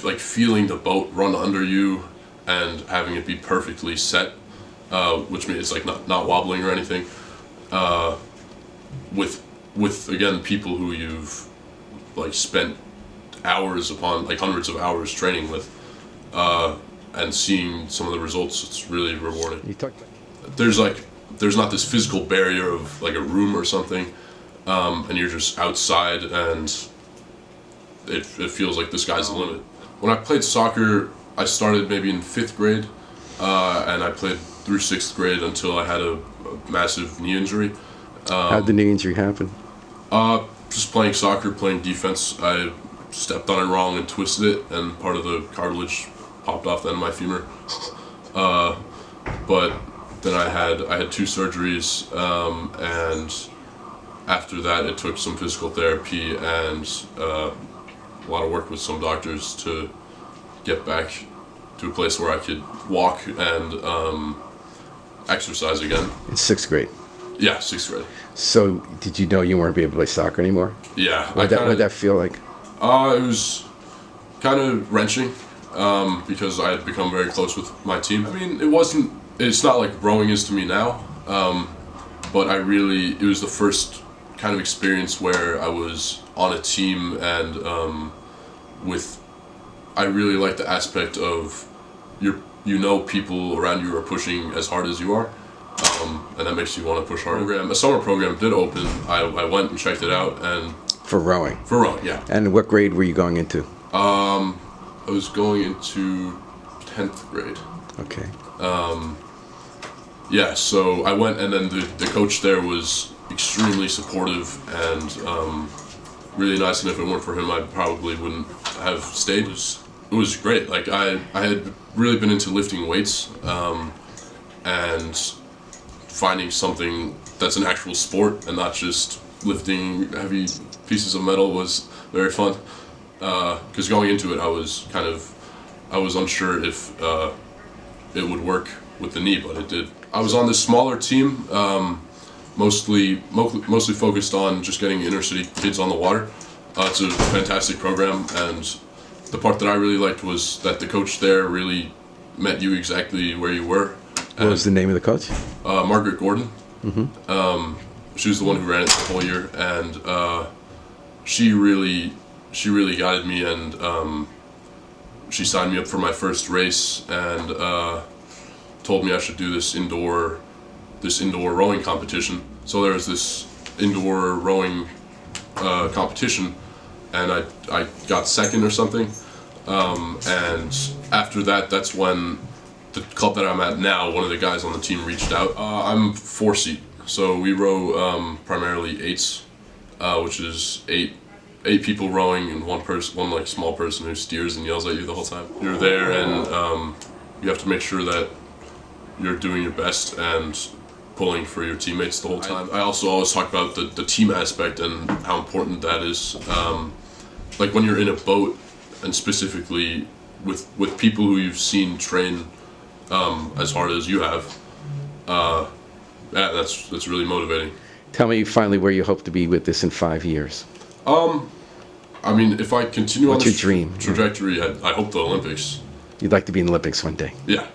like feeling the boat run under you and having it be perfectly set, which means it's like not wobbling or anything. With again people who you've like spent hours upon, like hundreds of hours training with, and seeing some of the results, it's really rewarding. There's not this physical barrier of like a room or something, and you're just outside, and it feels like the sky's the limit. When I played soccer, I started maybe in 5th grade, and I played through 6th grade until I had a massive knee injury. How'd the knee injury happen? Just playing soccer, playing defense. I stepped on it wrong and twisted it, and part of the cartilage popped off the end of my femur. But then I had 2 surgeries, and after that it took some physical therapy and a lot of work with some doctors to get back to a place where I could walk and exercise again. In 6th grade? Yeah, 6th grade. So did you know you weren't be able to play soccer anymore? Yeah. What'd that feel like? It was kind of wrenching, because I had become very close with my team. I mean, it's not like rowing is to me now, but it was the first kind of experience where I was on a team, and I really like the aspect of people around you are pushing as hard as you are, and that makes you want to push harder. A summer program did open. I went and checked it out, and For rowing? For rowing, yeah. And what grade were you going into? I was going into 10th grade. Okay. Yeah, so I went, and then the coach there was extremely supportive and really nice, and if it weren't for him, I probably wouldn't have stayed. It was great. Like, I had really been into lifting weights, and finding something that's an actual sport and not just lifting heavy pieces of metal was very fun. Because going into it, I was unsure if it would work with the knee, but it did. I was on this smaller team, mostly focused on just getting inner city kids on the water. It's a fantastic program, and the part that I really liked was that the coach there really met you exactly where you were. What was the name of the coach? Margaret Gordon. Mm-hmm. She was the one who ran it the whole year, and she really guided me, and she signed me up for my first race, and told me I should do this indoor rowing competition. So there was this indoor rowing competition, and I got second or something, and after that, that's when the club that I'm at now, one of the guys on the team reached out. I'm 4-seat, so we row primarily 8s, which is eight people rowing and one like small person who steers and yells at you the whole time. You're there, and you have to make sure that you're doing your best and pulling for your teammates the whole time. I also always talk about the team aspect and how important that is. Like when you're in a boat, and specifically with people who you've seen train as hard as you have, that's really motivating. Tell me finally where you hope to be with this in 5 years. I mean, if I continue on What's this your dream? trajectory, I hope the Olympics. You'd like to be in the Olympics one day? Yeah.